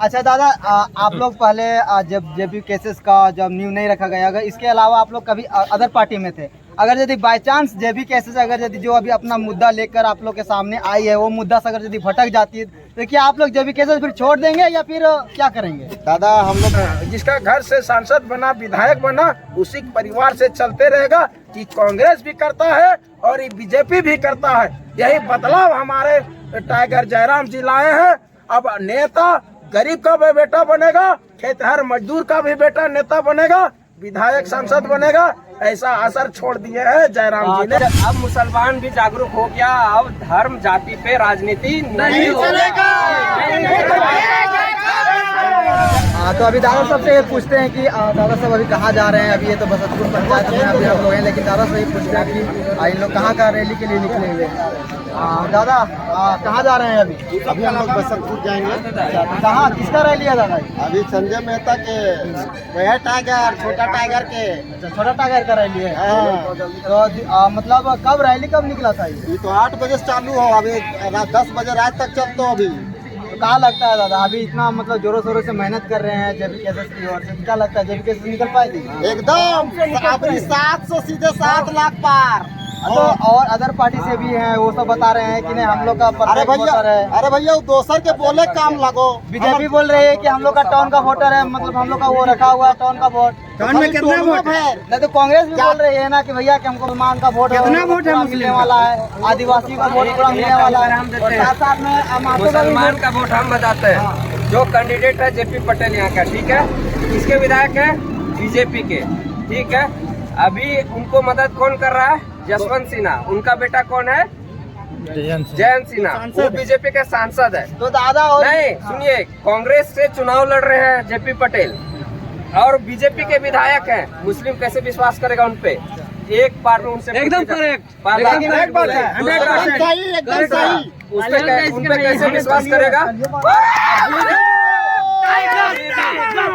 अच्छा दादा, आप लोग पहले जब जेपी केसेस का जब न्यू नहीं रखा गया, अगर इसके अलावा आप लोग कभी अदर पार्टी में थे, अगर यदि बाई चांस जेपी केसेस अगर यदि जो अभी अपना मुद्दा लेकर आप लोग के सामने आई है वो मुद्दा से अगर यदि भटक जाती है तो क्या आप लोग जेपी केसेस फिर छोड़ देंगे या फिर क्या करेंगे? दादा हम लोग जिसका घर से सांसद बना, विधायक बना, उसी परिवार से चलते रहेगा कि कांग्रेस भी करता है और ये बीजेपी भी करता है। यही बदलाव हमारे टाइगर जयराम जी लाए हैं। अब नेता गरीब का भी बेटा बनेगा, खेतहर मजदूर का भी बेटा नेता बनेगा, विधायक सांसद बनेगा, ऐसा असर छोड़ दिए है जयराम जी ने। अब मुसलमान भी जागरूक हो गया, अब धर्म जाति पे राजनीति नहीं चलेगा। तो अभी दादा साहब से पूछते हैं कि दादा साहब अभी कहाँ जा रहे हैं? अभी ये तो बसंतपुर पंचायत में अभी हम लोग हैं, लेकिन दादा साहब पूछते हैं कि इन लोग कहाँ का रैली के लिए निकले हुए हैं। दादा कहाँ जा रहे हैं अभी? अभी हम लोग बसंतपुर जाएंगे। कहाँ, किसका रैली है दादा? अभी संजय मेहता के वह टाइगर, छोटा टाइगर के। अच्छा, छोटा टाइगर का रैली है। हाँ। तो मतलब कब रैली कब निकला था ये तो 8 बजे से चालू हो, अभी 10 बजे रात तक चलते हो। अभी तो कहाँ लगता है दादा, अभी इतना मतलब जोरों शोरों से मेहनत कर रहे हैं जेपी केसेस की ओर से, क्या लगता है जेपी केसेस निकल पाएगी? एकदम अभी 700 सीधे 7 लाख पार। तो और अदर पार्टी से भी हैं, वो सब बता रहे हैं कि नहीं हम लोग का परफेक्ट वोटर है। अरे भैया वो दोसर के बोले काम लगो। बीजेपी बोल रही है कि हम लोग का टाउन का वोटर है, मतलब हम लोग का वो रखा हुआ है टाउन का वोट। टाउन में कितना वोट है? नहीं तो कांग्रेस भी बोल रही है ना कि भैया कि हमको मुसलमान का वोट कितना वोट है मिलने वाला है, आदिवासी का वोट पूरा मिलने वाला है, और साथ साथ में मुसलमान का वोट हम बताते हैं। जो कैंडिडेट है जेपी पटेल यहाँ का, ठीक है, इसके विधायक है बीजेपी के, ठीक है। अभी उनको मदद कौन कर रहा है? जसवंत सिन्हा। उनका बेटा कौन है? जयंत सिन्हा, वो बीजेपी के सांसद है। तो दादा और नहीं सुनिए, कांग्रेस से चुनाव लड़ रहे हैं जेपी पटेल और बीजेपी के विधायक हैं। मुस्लिम कैसे विश्वास करेगा उन पे? एक बार में उनसे एकदम करेक्ट, उन पे कैसे विश्वास करेगा?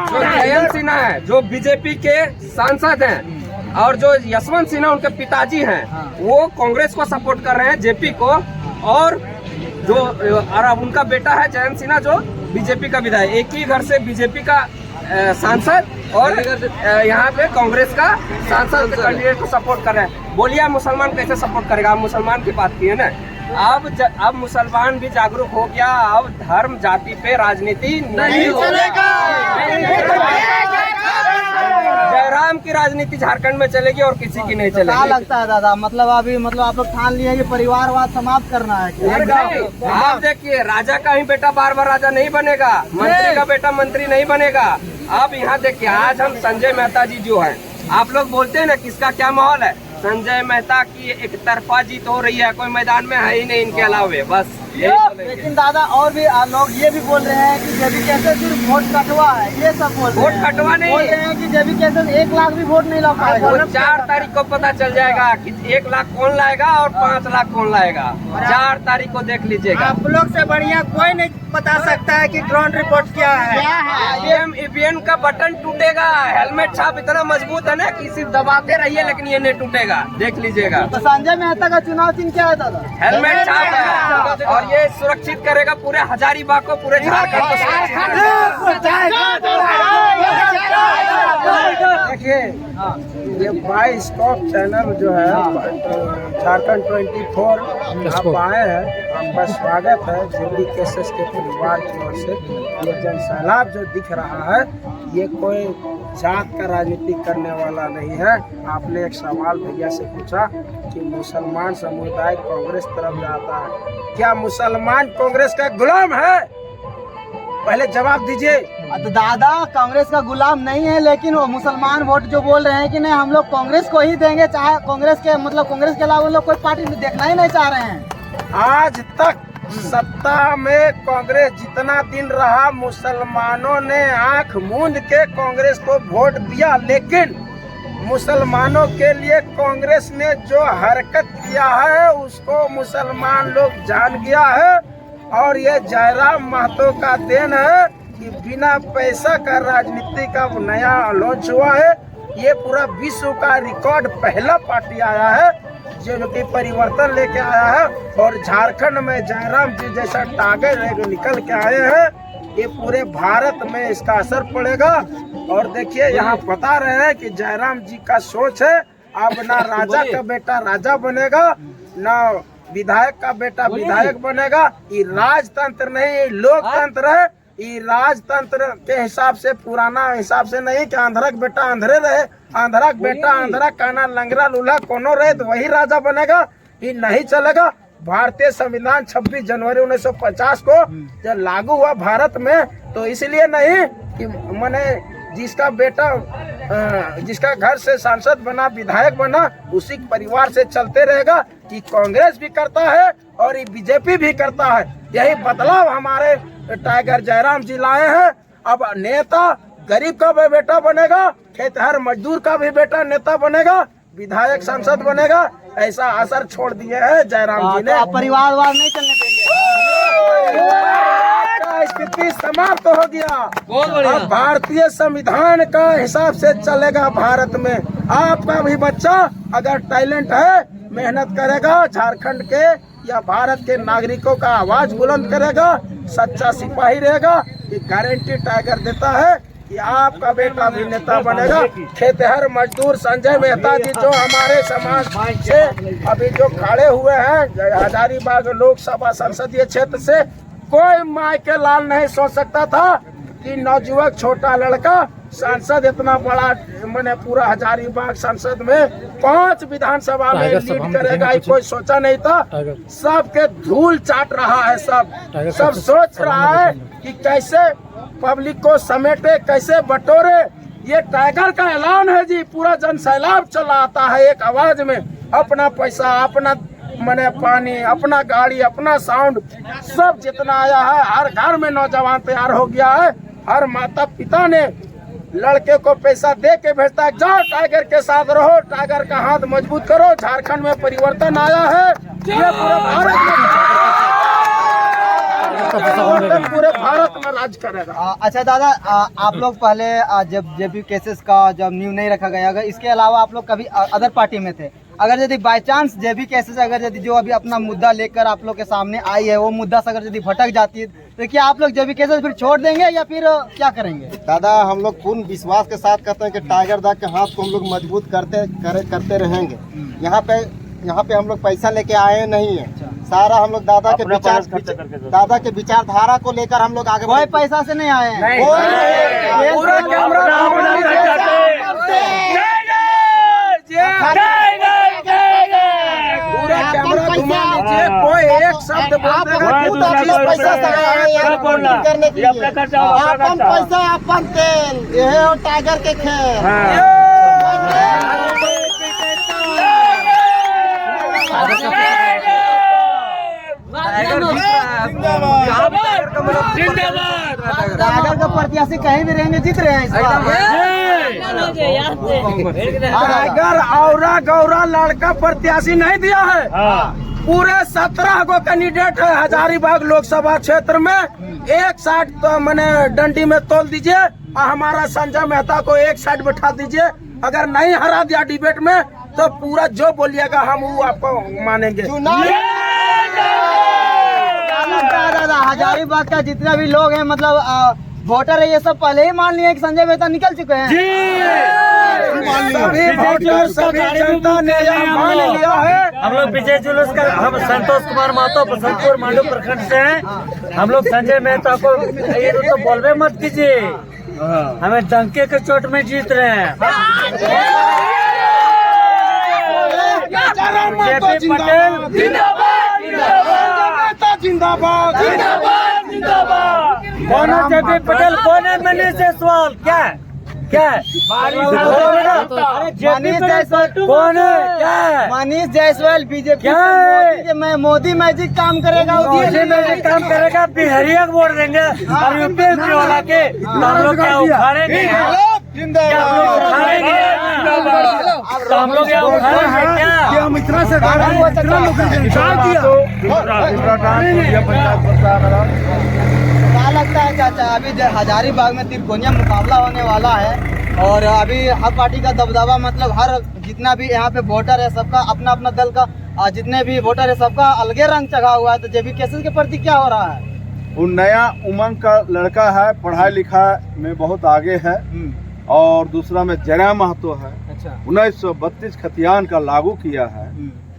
जो जयंत सिन्हा है, जो बीजेपी के सांसद हैं, और जो यशवंत सिन्हा उनके पिताजी हैं, वो कांग्रेस को सपोर्ट कर रहे हैं, जेपी को। और जो और उनका बेटा है जयंत सिन्हा जो बीजेपी का विधायक, एक ही घर से बीजेपी का सांसद और यहाँ पे कांग्रेस का सांसद कैंडिडेट को सपोर्ट कर रहे हैं। बोलिए मुसलमान कैसे सपोर्ट करेगा? आप मुसलमान की बात की है ना। अब मुसलमान भी जागरूक हो गया, अब धर्म जाति पे राजनीति नहीं चलेगा। जयराम की राजनीति झारखंड में चलेगी और किसी की नहीं चलेगी। क्या लगता है दादा, मतलब अभी मतलब आप लोग ठान लिए कि परिवारवाद समाप्त करना है? आप देखिए, राजा का ही बेटा बार बार राजा नहीं बनेगा, मंत्री का बेटा मंत्री नहीं बनेगा। अब यहाँ देखिए, आज हम संजय मेहता जी जो है, आप लोग बोलते हैं ना किसका क्या माहौल है? संजय मेहता की एक तरफा जीत हो रही है, कोई मैदान में है ही नहीं इनके अलावे, बस। लेकिन दादा और भी लोग ये भी बोल रहे हैं कि जेबी कैसे सिर्फ वोट कटवा है, ये सब बोल रहे हैं। वोट कटवा नहीं बोल रहे हैं कि जेबी कैसे 1 लाख भी वोट नहीं ला पाएगा। 4 तारीख को पता चल जाएगा कि 1 लाख कौन लाएगा और 5 लाख कौन लाएगा। 4 तारीख को देख लीजिएगा। आप लोग से बढ़िया कोई नहीं बता सकता है कि ग्राउंड रिपोर्ट क्या है। ईवीएम का बटन टूटेगा, हेलमेट छाप इतना मजबूत है ना कि सिर्फ दबाते रहिए लेकिन ये नहीं टूटेगा, देख लीजिएगा। तो संजय मेहता का चुनाव चिन्ह क्या है दादा? हेलमेट छाप है और ये सुरक्षित करेगा पूरे हजारीबाग को, पूरे झारखंड को देखिए, ये 22 टॉप चैनल जो है झारखंड 24 आप आए हैं, आपका स्वागत है। जेबी केसेस के परिवार की ओर से ये जनसैलाब जो दिख रहा है, ये कोई जात का राजनीति करने वाला नहीं है। आपने एक सवाल भैया से पूछा कि मुसलमान समुदाय कांग्रेस तरफ जाता है, क्या मुसलमान कांग्रेस का गुलाम है? पहले जवाब दीजिए। तो दादा कांग्रेस का गुलाम नहीं है, लेकिन वो मुसलमान वोट जो बोल रहे हैं कि नहीं हम लोग कांग्रेस को ही देंगे, चाहे कांग्रेस के मतलब कांग्रेस के अलावा लोग कोई पार्टी देखना ही नहीं चाह रहे हैं। आज तक सत्ता में कांग्रेस जितना दिन रहा, मुसलमानों ने आंख मूंद के कांग्रेस को वोट दिया, लेकिन मुसलमानों के लिए कांग्रेस ने जो हरकत किया है उसको मुसलमान लोग जान गया है। और ये जयराम महतो का देन है कि बिना पैसा का राजनीति का नया लॉन्च हुआ है। ये पूरा विश्व का रिकॉर्ड पहला पार्टी आया है जो कि परिवर्तन लेके आया है। और झारखंड में जयराम जी जैसा टागर निकल के आए हैं, ये पूरे भारत में इसका असर पड़ेगा। और देखिए यहाँ बता रहे हैं कि जयराम जी का सोच है अब ना राजा का बेटा राजा बनेगा, ना विधायक का बेटा विधायक बनेगा। ये राजतंत्र नहीं, ये लोकतंत्र है। ये राजतंत्र के हिसाब से, पुराना हिसाब से नहीं कि आंध्रा का बेटा आंध्रे रहे, आंध्रा का बेटा आंध्रा, काना लंगरा लूल्हा कोनो रहे तो वही राजा बनेगा। ये नहीं चलेगा। भारतीय संविधान 26 जनवरी 1950 को जब लागू हुआ भारत में, तो इसलिए नहीं कि मैंने जिसका बेटा जिसका घर से सांसद बना, विधायक बना, उसी परिवार से चलते रहेगा। कि कांग्रेस भी करता है और ये बीजेपी भी करता है। यही बदलाव हमारे टाइगर जयराम जी लाए हैं। अब नेता गरीब का भी बेटा बनेगा, खेतहर मजदूर का भी बेटा नेता बनेगा, विधायक सांसद बनेगा। ऐसा असर छोड़ दिए है जयराम जी ने। आप परिवारवाद नहीं चलने देंगे। स्थिति समाप्त हो गया। अब भारतीय संविधान का हिसाब से चलेगा भारत में। आपका भी बच्चा अगर टैलेंट है, मेहनत करेगा, झारखंड के या भारत के नागरिकों का आवाज बुलंद करेगा, सच्चा सिपाही रहेगा, ये गारंटी टाइगर देता है कि आपका बेटा भी नेता बनेगा। खेतहर मजदूर संजय मेहता जी जो हमारे समाज से अभी जो खड़े हुए हैं हजारीबाग लोकसभा संसदीय क्षेत्र से, कोई माँ के लाल नहीं सोच सकता था कि नौजुवक छोटा लड़का सांसद इतना बड़ा, मैंने पूरा हजारीबाग संसद में 5 विधानसभा में लीड करेगा, कोई सोचा नहीं था। सबके धूल चाट रहा है, सब सोच रहा है कि कैसे पब्लिक को समेटे, कैसे बटोरे। ये टाइगर का ऐलान है जी। पूरा जन सैलाब चला आता है एक आवाज में। अपना पैसा, अपना मैंने पानी, अपना गाड़ी, अपना साउंड, सब जितना आया है, हर घर में नौजवान तैयार हो गया है। हर माता पिता ने लड़के को पैसा दे के भेजता है, जाओ टाइगर के साथ रहो, टाइगर का हाथ मजबूत करो। झारखंड में परिवर्तन आया है। ये पूरे भारत में राज करेगा। अच्छा दादा, आप लोग पहले जब जेपी केसेस का जब न्यू नहीं रखा गया, अगर इसके अलावा आप लोग कभी अदर पार्टी में थे, अगर यदि बाय चांस जेपी केसेस अगर यदि जो अभी अपना मुद्दा लेकर आप लोग के सामने आई है, वो मुद्दा से अगर यदि भटक जाती है, तो क्या आप लोग जेपी केसेस फिर छोड़ देंगे या फिर क्या करेंगे? दादा, हम लोग पूर्ण विश्वास के साथ कहते हैं कि टाइगर दा के हाथ को हम लोग मजबूत करते रहेंगे। यहाँ पे हम लोग पैसा लेके आए नहीं है। सारा हम लोग दादा के विचारधारा को लेकर हम लोग आगे। कोई पैसा से नहीं आए हैं। पूरा कैमरा घुमा लीजिए, कोई एक शब्द पैसा करने के लिए अपन पैसा अपन तेल, यह और टाइगर के खेल। टाइगर का प्रत्याशी कहीं भी रहेंगे, जीत रहे हैं इस बार। टाइगर औरा गौरा लड़का प्रत्याशी नहीं दिया है। पूरे 17 को कैंडिडेट है हजारीबाग लोकसभा क्षेत्र में। एक साइड तो मैंने डंडी में तोल दीजिए और हमारा संजय मेहता को एक साइड बैठा दीजिए। अगर नहीं हरा दिया डिबेट में तो पूरा जो बोलिएगा हम वो आपको मानेंगे। दादा, हजारीबाग का जितना भी लोग हैं, मतलब वोटर है, ये सब पहले ही मान लिए कि संजय मेहता निकल चुके हैं। सभी वोटर, सभी जनता ने यह मान लिया है। हम लोग विजय जुलूस का, हम संतोष कुमार महतो बसंतपुर मांडू प्रखंड से हैं। हम लोग संजय मेहता को ये तो बोलबे मत कीजिए, हमें डंके के चोट में जीत रहे हैं। जेपी पटेल जिंदाबाद, कौन है जेपी पटेल? कौन है? मनीष जायसवाल। क्या है? मनीष जायसवाल कौन है? क्या है? मनीष जायसवाल बीजेपी क्या है? मैं मोदी मैजिक काम करेगा, मोदी मैजिक काम करेगा। बिहारिया को वोट देंगे और यूपी वाला के हम लोग क्या उखाड़ेंगे? क्या हम लोग उखाड़ेंगे? तो हम लोग क्या उखाड़ेंगे? क्या हम इतना से क्या लगता है चाचा, अभी हजारीबाग में तिरकोनिया मुकाबला होने वाला है और अभी हर पार्टी का दबदबा, मतलब हर जितना भी यहाँ पे वोटर है सबका अपना अपना दल का, जितने भी वोटर है सबका अलगे रंग चढ़ा हुआ है, तो जेपी केसेस के प्रति क्या हो रहा है? वो नया उमंग का लड़का है, पढ़ाई लिखाई में बहुत आगे है। और दूसरा में जरा महतो है, 1932 खतियान का लागू किया है।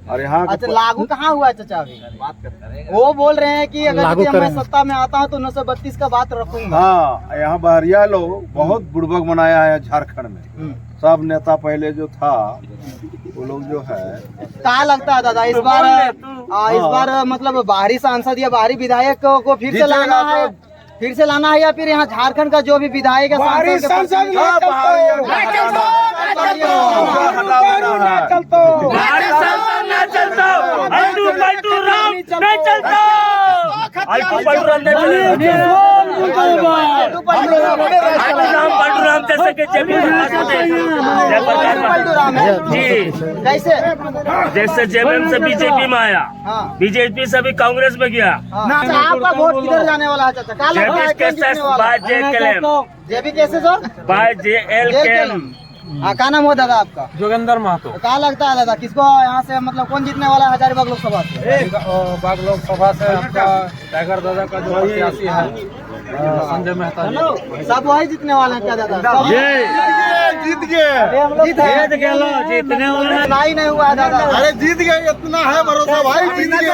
और यहाँ अच्छा, लागू कहाँ हुआ है चाचा? अभी बात करते हैं, वो बोल रहे हैं कि अगर मैं सत्ता में आता हूँ तो 1932 का बात रखूंगा। हाँ, यहाँ बहरिया लोग बहुत बुड़बक बनाया है झारखंड में। सब नेता पहले जो था वो लोग जो है, क्या लगता है दादा इस बार मतलब बाहरी सांसद या बाहरी विधायक को फिर से लाना है? फिर से लाना है या फिर यहाँ झारखंड का जो भी विधायक है कैसे? जैसे जेएमएम से बीजेपी में आया, बीजेपी से भी कांग्रेस में गया। आपका वोट किधर जाने वाला है चाचा? जेबी कैसे सर? Bye JLKM। क्या नाम हो दादा आपका? जोगेंद्र महतो। क्या लगता है दादा किसको यहाँ से मतलब कौन जीतने वाला है हजारीबाग लोकसभा से? बाग लोकसभा से आपका टाइगर दादा का जो प्रत्याशी है संजय मेहता जी, सब वही जीतने वाले हैं क्या दादा? जीत गए, जीतने वाला नहीं नहीं हुआ है दादा। अरे जीत गए, इतना है भरोसा भाई, जीत गए।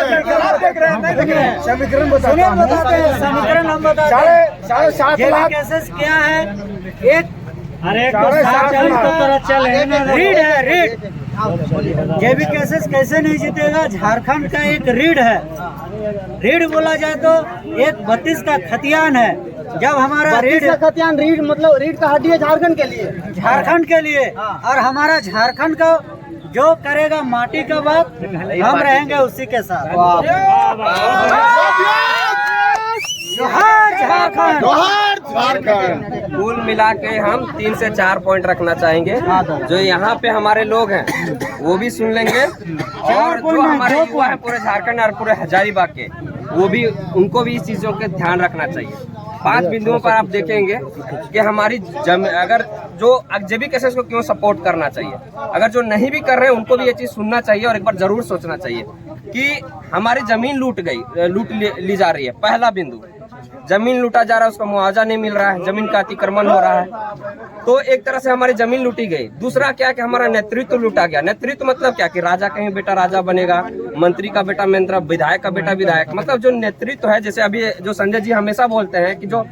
समीकरण बताते हैं, समीकरण हम बताते हैं। 7.5 लाख केसेस क्या है? एक अरे रीड है, रीड। जेबी केसेस कैसे नहीं जीतेगा? झारखंड का एक रीड है। रीड बोला जाए तो एक 32 का खतियान है। जब हमारा रीड का खतियान, रीड मतलब रीड का हड्डी है झारखंड के लिए, झारखंड के लिए। और हमारा झारखंड का जो करेगा माटी का बात, हम रहेंगे उसी के साथ। कुल मिला के हम 3 से 4 पॉइंट रखना चाहेंगे। जो यहाँ पे हमारे लोग हैं वो भी सुन लेंगे, और जो हमारे युवा है पूरे झारखंड और पूरे हजारीबाग के, वो भी, उनको भी इस चीजों के ध्यान रखना चाहिए। 5 बिंदुओं पर आप देखेंगे कि हमारी अगर जो जेबी केसेस को क्यों सपोर्ट करना चाहिए, अगर जो नहीं भी कर रहे हैं उनको भी ये चीज सुनना चाहिए और एक बार जरूर सोचना चाहिए कि हमारी जमीन लूट ली जा रही है। पहला बिंदु, जमीन लूटा जा रहा है, उसका मुआवजा नहीं मिल रहा है, जमीन का अतिक्रमण हो रहा है, तो एक तरह से हमारी जमीन लूटी गई। दूसरा क्या कि हमारा नेतृत्व लूटा गया। नेतृत्व मतलब क्या कि राजा कहीं बेटा राजा बनेगा, मंत्री का बेटा मंत्री, विधायक का बेटा विधायक, मतलब जो नेतृत्व है। जैसे अभी जो संजय जी हमेशा बोलते हैं कि जो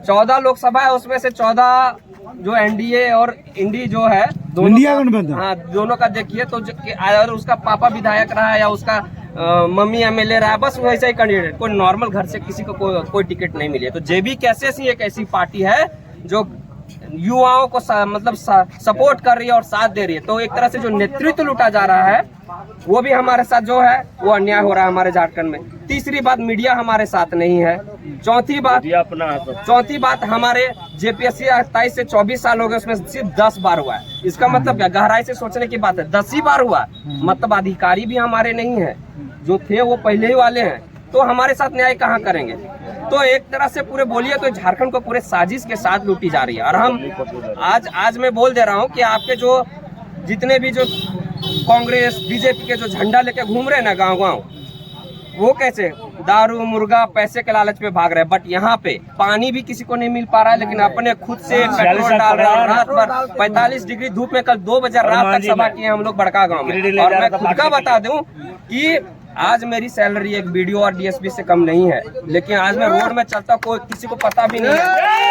14 लोकसभा है उसमें से 14 जो एनडीए और इंडी जो है दोनों का देखिए तो अगर उसका पापा विधायक रहा है या उसका मम्मी एमएलए रहा है, बस वैसे ही कैंडिडेट, कोई नॉर्मल घर से किसी को कोई टिकट नहीं मिली है। तो जेबी केसेस ही एक ऐसी पार्टी है जो युवाओं को मतलब सपोर्ट कर रही है और साथ दे रही है। तो एक तरह से जो नेतृत्व लूटा जा रहा है वो भी हमारे साथ जो है वो अन्याय हो रहा है हमारे झारखंड में। तीसरी बात, मीडिया हमारे साथ नहीं है। चौथी बात हमारे जेपीएससी 27 से 24 साल हो गए, उसमें सिर्फ 10 बार हुआ है। इसका मतलब क्या? गहराई से सोचने की बात है, 10 ही बार हुआ, मतलब अधिकारी भी हमारे नहीं है, जो थे वो पहले ही वाले हैं, तो हमारे साथ न्याय कहाँ करेंगे? तो एक तरह से पूरे बोलिए तो झारखंड को पूरे साजिश के साथ लूटी जा रही है। और हम आज मैं बोल दे रहा हूँ कि आपके जो जितने भी जो कांग्रेस बीजेपी के जो झंडा लेके घूम रहे हैं ना गांव, वो कैसे दारू मुर्गा पैसे के लालच पे भाग रहे हैं। बट यहाँ पे पानी भी किसी को नहीं मिल पा रहा है, लेकिन अपने खुद से पेट्रोल डाल रहे हैं। रात भर 45 डिग्री धूप में कल 2 बजे रात तक सभा किए हम लोग बड़का गाँव में। और मैं खुद का बता दूं कि आज मेरी सैलरी एक बीडीओ और डीएसपी से कम नहीं है, लेकिन आज मैं रोड में चलता कोई किसी को पता भी नहीं है।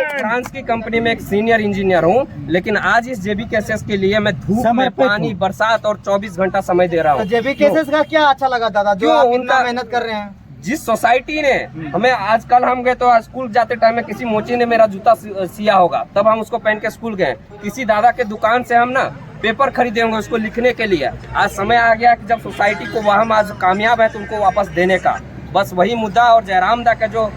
फ्रांस की कंपनी में एक सीनियर इंजीनियर हूँ, लेकिन आज इस जेबी केसेस के लिए मैं धूप में, पानी, बरसात और 24 घंटा समय दे रहा हूँ। जेबी केसेस का क्या अच्छा लगा दादा जो आप इतना मेहनत कर रहे हैं? जिस सोसाइटी ने हमें, आजकल हम गए तो स्कूल जाते टाइम में किसी मोची ने मेरा जूता सिया होगा, तब हम उसको पहन के स्कूल गए। किसी दादा के दुकान से हम ना पेपर खरीदे होंगे उसको लिखने के लिए। आज समय आ गया कि जब सोसाइटी को हम आज कामयाब है तो उनको वापस देने का, बस वही मुद्दा। और जयराम दा का जो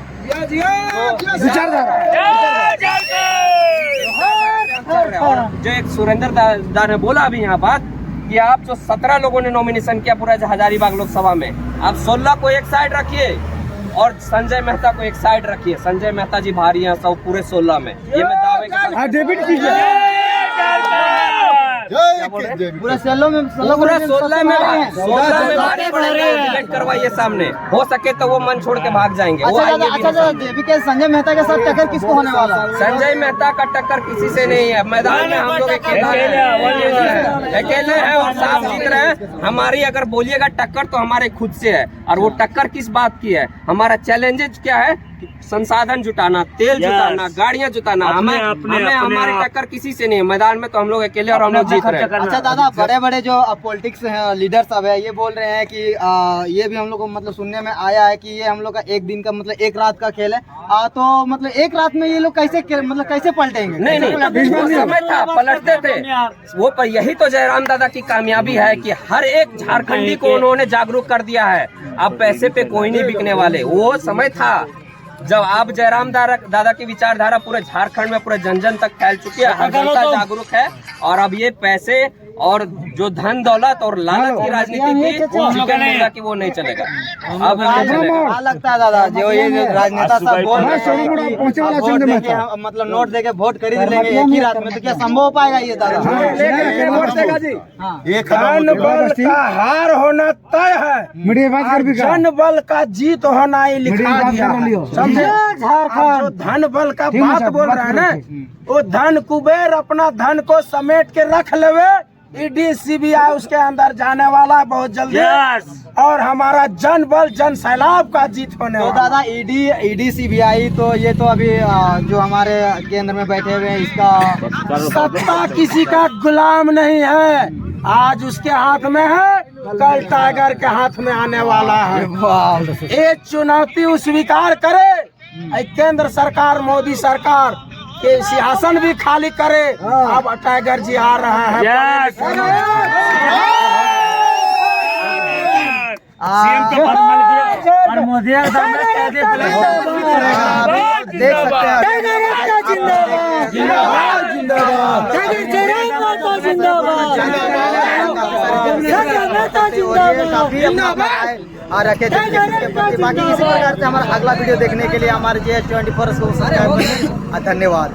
जो एक सुरेंद्र दा ने बोला अभी यहाँ बात कि आप जो 17 लोगों ने नॉमिनेशन किया पूरा हजारीबाग लोकसभा में, आप 16 को एक साइड रखिए और संजय मेहता को एक साइड रखिए। संजय मेहता जी भारी हैं सब पूरे 16 में, ये मैं दावे के साथ। क्या बोल रहे हैं? पूरा सोलह में पूरा 16 में अच्छा भारी पड़ेगा, डिबेट करवाइए सामने, हो सके तो वो मन छोड़ के भाग जाएंगे। वो दादा, आइए भी अच्छा नहीं दादा, जेबी के संजय मेहता के साथ टक्कर किसको होने वाला है? संजय मेहता का टक्कर किसी से नहीं है। मैदान में हम लोग अकेले हैं और साफ जीत रहे हैं। हमारी अगर बोलिएगा टक्कर तो हमारे खुद से है। और वो टक्कर किस बात की है? हमारा चैलेंजेस क्या है? संसाधन जुटाना, तेल जुटाना, गाड़ियां जुटाना। हमें हमारी टक्कर किसी से नहीं है। मैदान में तो हम लोग अकेले और हम लोग जीत रहे हैं। अच्छा दादा, बड़े बड़े जो पॉलिटिक्स लीडर सब है, ये बोल रहे हैं कि ये भी हम लोग को मतलब सुनने में आया है कि ये हम लोग का एक दिन का मतलब एक रात का खेल है। तो मतलब एक रात में ये लोग कैसे पलटेंगे? नहीं, वो समय था, पलटते थे वो। पर यही तो जयराम दादा की कामयाबी है कि हर एक झारखंडी को उन्होंने जागरूक कर दिया है। अब पैसे पे कोई नहीं बिकने वाले। वो समय था जब आप जयराम दादा की विचारधारा पूरे झारखंड में पूरे जन जन तक फैल चुकी है। हर जनता जागरूक है। और अब ये पैसे और जो धन दौलत और लालच की राजनीति थी, चिकन मुर्गा की, वो नहीं चलेगा। अब क्या लगता है दादा, जो ये राजनेता सब बोल रहे हैं कि वोट देके मतलब नोट देके वोट खरीद लेंगे एक ही रात में, तो क्या संभव हो पाएगा ये दादा? जन बल का हार होना तय है, जन बल का जीत होना ही लिखा गया। समझे? जो धन बल का बात बोल रहा है ना, वो धन कुबेर अपना धन को समेट के रख लेवे। ईडी सीबीआई उसके अंदर जाने वाला है बहुत जल्दी। और हमारा जन बल जन सैलाब का जीत होने तो वाला। दादा, ईडी सीबीआई तो ये तो अभी जो हमारे केंद्र में बैठे हुए हैं, इसका सत्ता किसी का गुलाम नहीं है। आज उसके हाथ में है, कल टाइगर के हाथ में आने वाला है। ये चुनौती वो स्वीकार करे। केंद्र सरकार, मोदी सरकार के सिंहासन भी खाली करे। अब टाइगर जी आ रहा है। और मोदी देख सकते हैं रखे बाकी इसी प्रकार से हमारा अगला वीडियो देखने के लिए हमारे JS24 को सब्सक्राइब करें। धन्यवाद।